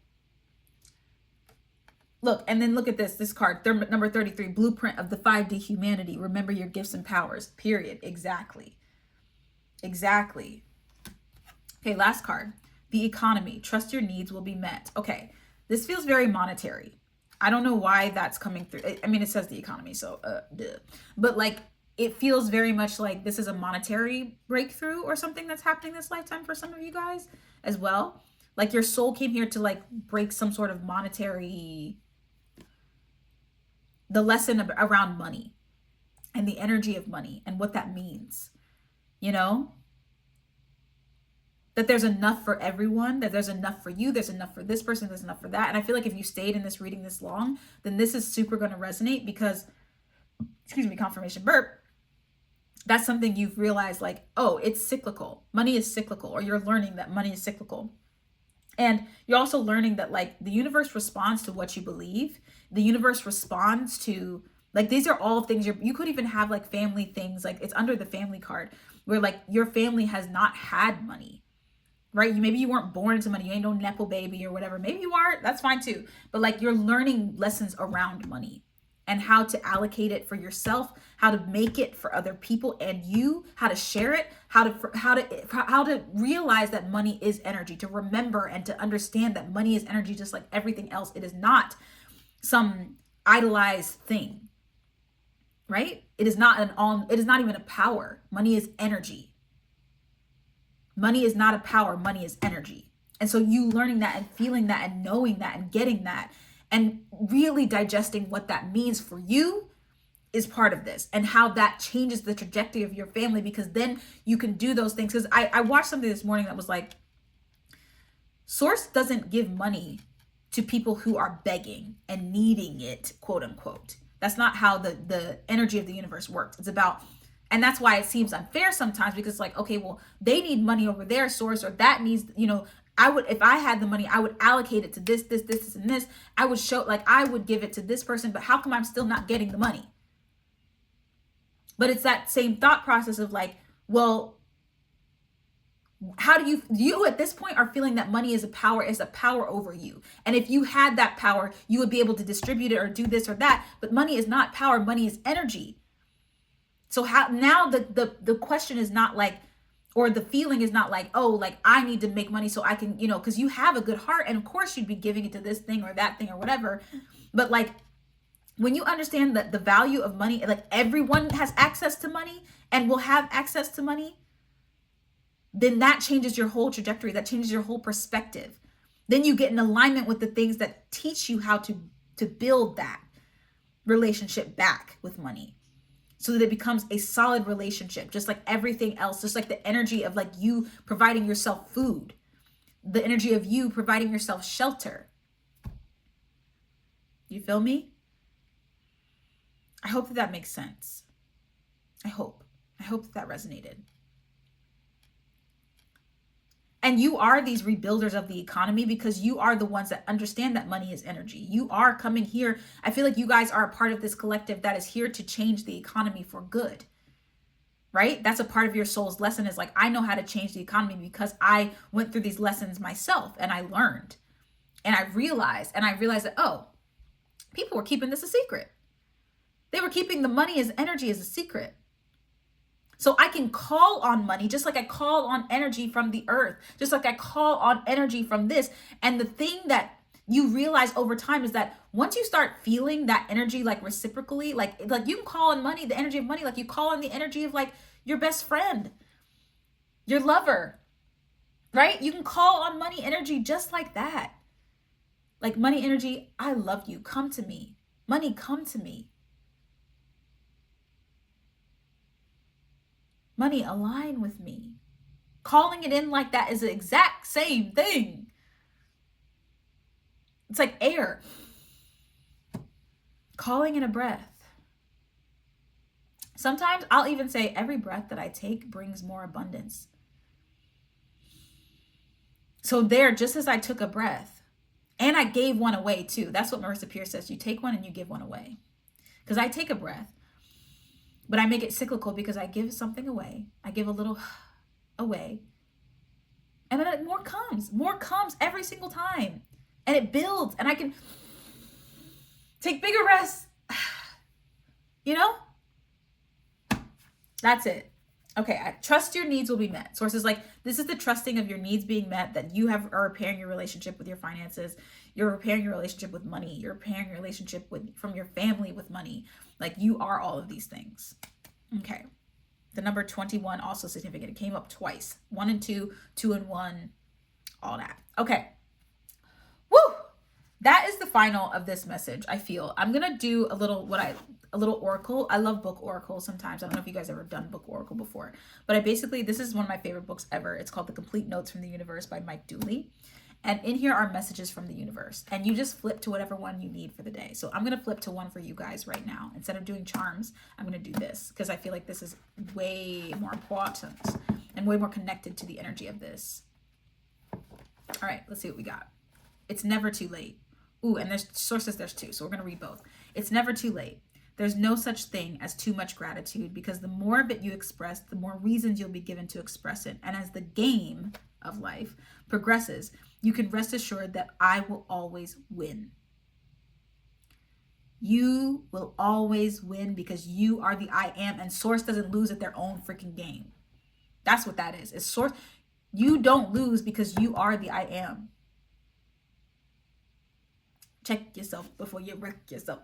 Look, and then look at this card, number 33, blueprint of the 5D humanity. Remember your gifts and powers, period. Exactly. Okay, last card, the economy. Trust your needs will be met. Okay, this feels very monetary. I don't know why that's coming through. I mean, it says the economy, so duh. But like, it feels very much like this is a monetary breakthrough or something that's happening this lifetime for some of you guys as well. Like your soul came here to like break some sort of monetary, the lesson around money and the energy of money and what that means, that there's enough for everyone, that there's enough for you, there's enough for this person, there's enough for that. And I feel like if you stayed in this reading this long, then this is super going to resonate because, confirmation burp, that's something you've realized like, oh, it's cyclical. Money is cyclical, or you're learning that money is cyclical. And you're also learning that like the universe responds to what you believe. The universe responds to like, these are all things you could even have like family things, like it's under the family card where like your family has not had money, right? Maybe you weren't born into money. You ain't no Nepo baby or whatever. Maybe you are, that's fine too. But like you're learning lessons around money and how to allocate it for yourself, how to make it for other people and you, how to share it, how to realize that money is energy, to remember and to understand that money is energy, just like everything else. It is not some idolized thing, right? It is not even a power. Money is energy. Money is not a power. Money is energy. And so you learning that and feeling that and knowing that and getting that and really digesting what that means for you is part of this, and how that changes the trajectory of your family, because then you can do those things. Because I watched something this morning that was like, Source doesn't give money to people who are begging and needing it, quote unquote. That's not how the energy of the universe works. It's about, and that's why it seems unfair sometimes, because it's like, okay, well, they need money over their Source, or that needs, if I had the money, I would allocate it to this, and this. I would give it to this person, but how come I'm still not getting the money? But it's that same thought process of like, well, how do you at this point are feeling that money is a power over you. And if you had that power, you would be able to distribute it or do this or that. But money is not power, money is energy. So how now the question is not like, or the feeling is not like, oh, like I need to make money so I can, because you have a good heart and of course you'd be giving it to this thing or that thing or whatever. But like, when you understand that the value of money, like everyone has access to money and will have access to money, then that changes your whole trajectory. That changes your whole perspective. Then you get in alignment with the things that teach you how to build that relationship back with money, so that it becomes a solid relationship, just like everything else, just like the energy of like you providing yourself food, the energy of you providing yourself shelter. You feel me? I hope that makes sense. I hope that resonated. And you are these rebuilders of the economy because you are the ones that understand that money is energy. You are coming here. I feel like you guys are a part of this collective that is here to change the economy for good, right? That's a part of your soul's lesson, is like, I know how to change the economy because I went through these lessons myself and I learned and I realized that, oh, people were keeping this a secret. They were keeping the money as energy as a secret. So I can call on money just like I call on energy from the earth, just like I call on energy from this. And the thing that you realize over time is that once you start feeling that energy like reciprocally, like you can call on money, the energy of money, like you call on the energy of like your best friend, your lover, right? You can call on money energy just like that. Like money energy, I love you, come to me. Money, come to me. Money, align with me. Calling it in like that is the exact same thing. It's like air. Calling in a breath. Sometimes I'll even say every breath that I take brings more abundance. So there, just as I took a breath, and I gave one away too. That's what Marissa Peer says. You take one and you give one away. Because I take a breath, but I make it cyclical because I give something away. I give a little away. And then more comes. More comes every single time. And it builds. And I can take bigger rests. You know? That's it. Okay, I trust your needs will be met. Sources like, this is the trusting of your needs being met, that you are repairing your relationship with your finances. You're repairing your relationship with money. You're repairing your relationship from your family with money. Like you are all of these things. Okay. The number 21 also significant. It came up twice. 1 and 2, 2 and 1, all that. Okay. Woo! That is the final of this message, I feel. I'm going to do a little oracle. I love book oracle sometimes. I don't know if you guys ever done book oracle before, but this is one of my favorite books ever. It's called The Complete Notes from the Universe by Mike Dooley. And in here are messages from the universe. And you just flip to whatever one you need for the day. So I'm going to flip to one for you guys right now. Instead of doing charms, I'm going to do this because I feel like this is way more important and way more connected to the energy of this. All right, let's see what we got. It's never too late. Ooh, and there's sources, there's two. So we're going to read both. It's never too late. There's no such thing as too much gratitude because the more of it you express, the more reasons you'll be given to express it. And as the game of life progresses, you can rest assured that I will always win. You will always win because you are the I am, and Source doesn't lose at their own freaking game. That's what that is. It's Source. You don't lose because you are the I am. Check yourself before you wreck yourself.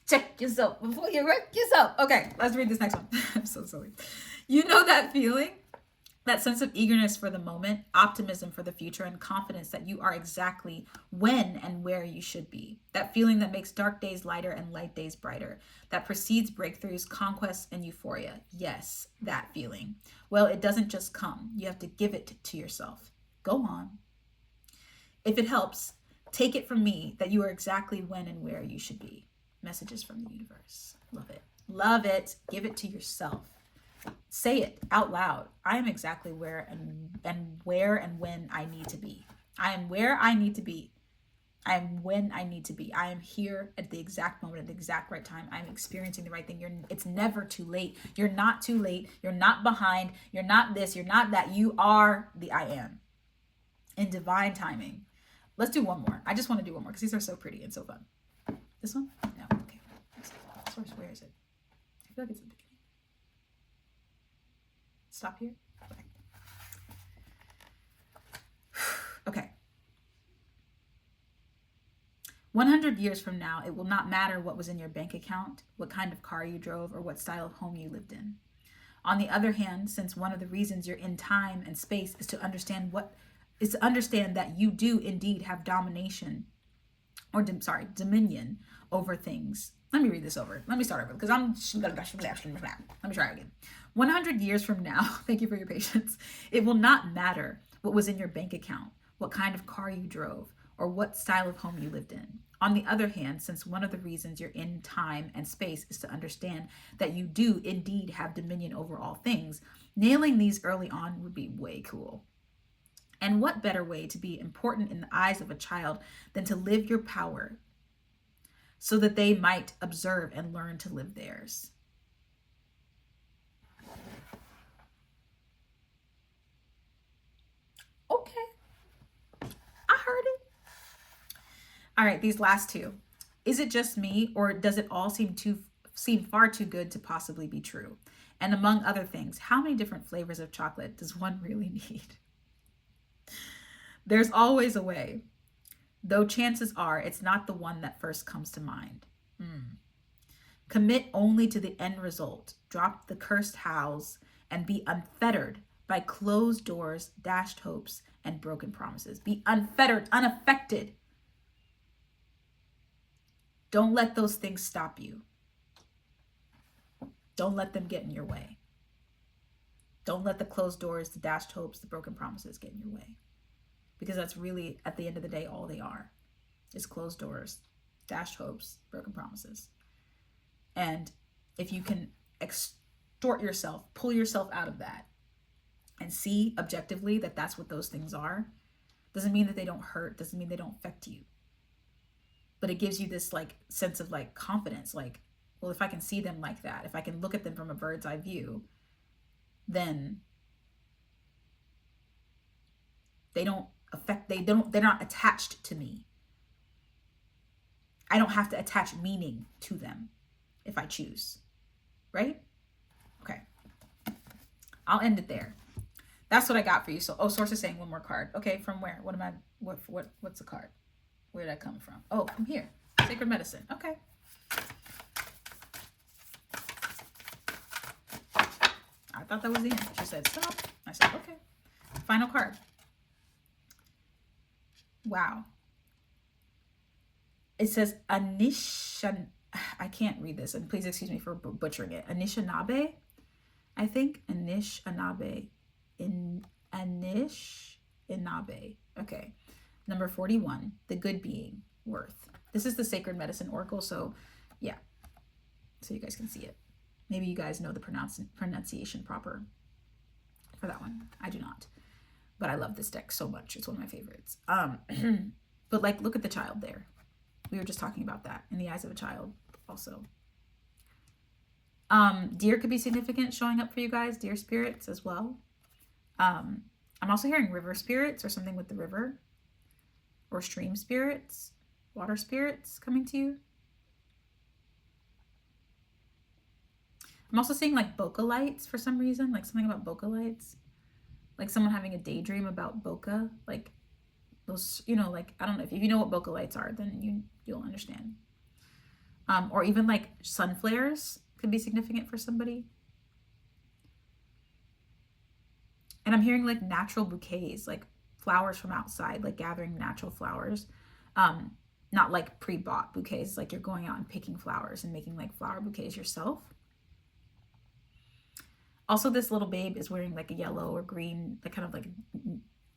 Check yourself before you wreck yourself. Okay, let's read this next one. I'm so silly. You know that feeling? That sense of eagerness for the moment, optimism for the future, and confidence that you are exactly when and where you should be. That feeling that makes dark days lighter and light days brighter. That precedes breakthroughs, conquests, and euphoria. Yes, that feeling. Well, it doesn't just come. You have to give it to yourself. Go on. If it helps, take it from me that you are exactly when and where you should be. Messages from the universe. Love it. Love it. Give it to yourself. Say it out loud. I am exactly where and when I need to be. I am where I need to be. I am when I need to be. I am here at the exact moment, at the exact right time. I'm experiencing the right thing. It's never too late. You're not too late. You're not behind. You're not this. You're not that. You are the I am. In divine timing. Let's do one more. I just want to do one more because these are so pretty and so fun. This one? No. Okay. Source, where is it? I feel like it's in the beginning. Stop here? Okay. Okay. 100 years from now, it will not matter what was in your bank account, what kind of car you drove, or what style of home you lived in. On the other hand, since one of the reasons you're in time and space is to understand that you do indeed have dominion over things. Let me read this over. Let me start over because let me try again. 100 years from now, thank you for your patience, it will not matter what was in your bank account, what kind of car you drove, or what style of home you lived in. On the other hand, since one of the reasons you're in time and space is to understand that you do indeed have dominion over all things, nailing these early on would be way cool. And what better way to be important in the eyes of a child than to live your power so that they might observe and learn to live theirs? Okay. I heard it. All right, these last two. Is it just me, or does it all seem far too good to possibly be true? And among other things, how many different flavors of chocolate does one really need? There's always a way. though chances are it's not the one that first comes to mind. Commit only to the end result. Drop the cursed hows and be unfettered by closed doors, dashed hopes, and broken promises. Be unfettered, unaffected. Don't let those things stop you. Don't let them get in your way. Don't let the closed doors, the dashed hopes, the broken promises get in your way. Because that's really, at the end of the day, all they are. Is closed doors, dashed hopes, broken promises. And if you can extort yourself, pull yourself out of that, and see objectively that that's what those things are, doesn't mean that they don't hurt, doesn't mean they don't affect you. But it gives you this like sense of like confidence, like, well, if I can see them like that, if I can look at them from a bird's eye view, then they're not attached to me. I don't have to attach meaning to them if I choose, right? Okay. I'll end it there. That's what I got for you. So, source is saying one more card. Okay, from where? What's the card? Where did that come from? Oh, from here. Sacred medicine. Okay. I thought that was the end. She said, stop. I said, okay. Final card. Wow. It says I can't read this, and please excuse me for butchering it. Anishinaabe, I think. Anishinaabe. Okay. Number 41, the good being, worth. This is the Sacred Medicine Oracle, so yeah. So you guys can see it. Maybe you guys know the pronunciation proper for that one. I do not. But I love this deck so much. It's one of my favorites. But like, look at the child there. We were just talking about that in the eyes of a child also. Deer could be significant showing up for you guys. Deer spirits as well. I'm also hearing river spirits or something with the river. Or stream spirits. Water spirits coming to you. I'm also seeing like bokeh lights for some reason. Like something about bokeh lights. Like someone having a daydream about bokeh. Like those, you know, like, I don't know. If you know what bokeh lights are, then you'll understand. Or even like sun flares could be significant for somebody. And I'm hearing like natural bouquets, like flowers from outside, like gathering natural flowers. Not like pre-bought bouquets, like you're going out and picking flowers and making like flower bouquets yourself. Also, this little babe is wearing like a yellow or green, like kind of like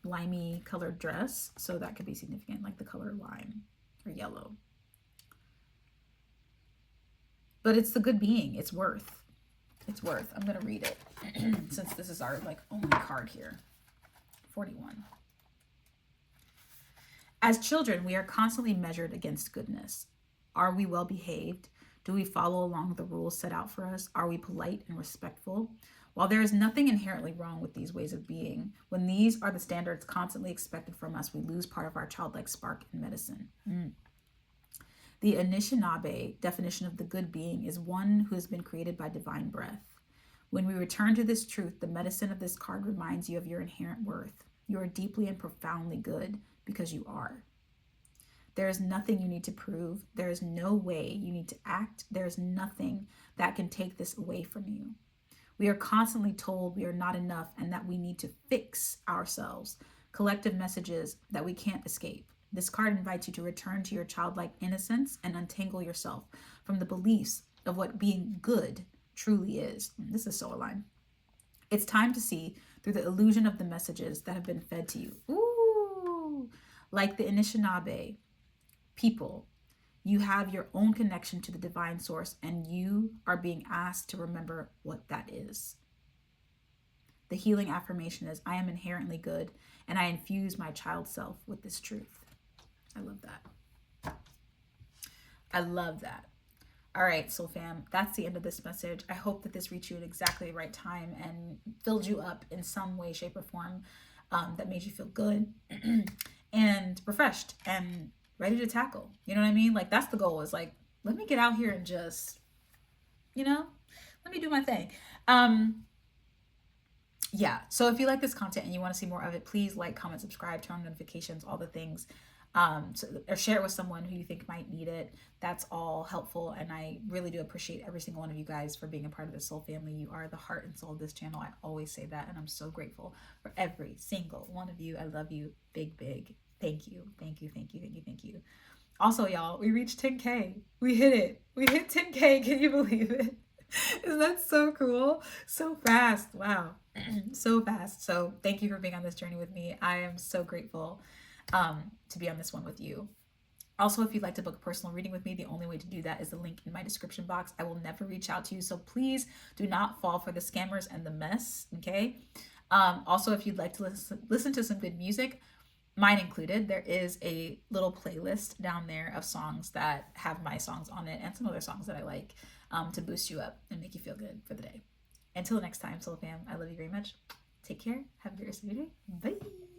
limey colored dress. So that could be significant, like the color lime or yellow. But it's the good being. It's worth. It's worth. I'm going to read it since this is our like only card here. 41. As children, we are constantly measured against goodness. Are we well behaved? Do we follow along the rules set out for us? Are we polite and respectful? While there is nothing inherently wrong with these ways of being, when these are the standards constantly expected from us, we lose part of our childlike spark in medicine. The Anishinaabe definition of the good being is one who has been created by divine breath. When we return to this truth, the medicine of this card reminds you of your inherent worth. You are deeply and profoundly good because you are. There is nothing you need to prove. There is no way you need to act. There is nothing that can take this away from you. We are constantly told we are not enough and that we need to fix ourselves. Collective messages that we can't escape. This card invites you to return to your childlike innocence and untangle yourself from the beliefs of what being good truly is. This is so aligned. It's time to see through the illusion of the messages that have been fed to you. Ooh, like the Anishinaabe people, you have your own connection to the divine source, and you are being asked to remember what that is. The healing affirmation is, I am inherently good, and I infuse my child self with this truth. I love that. I love that. All right, soul fam, that's the end of this message. I hope that this reached you at exactly the right time and filled you up in some way, shape, or form that made you feel good and refreshed and ready to tackle. You know what I mean? Like, that's the goal, is like, let me get out here and just, you know, let me do my thing. Yeah, so if you like this content and you want to see more of it, please like, comment, subscribe, turn on notifications, all the things. or share it with someone who you think might need it. That's all helpful, and I really do appreciate every single one of you guys for being a part of the soul family. You are the heart and soul of this channel. I always say that, and I'm so grateful for every single one of you. I love you big thank you, thank you, thank you, thank you, thank you. Also, y'all, we reached 10K. We hit it. We hit 10K. Can you believe it? Isn't that so cool? So fast. Wow. So fast. So thank you for being on this journey with me. I am so grateful to be on this one with you. Also, if you'd like to book a personal reading with me, the only way to do that is the link in my description box. I will never reach out to you, so please do not fall for the scammers and the mess, okay? Also, if you'd like to listen to some good music, mine included, there is a little playlist down there of songs that have my songs on it and some other songs that I like to boost you up and make you feel good for the day. Until next time, Soul Fam, I love you very much. Take care. Have a great rest of your day. Bye.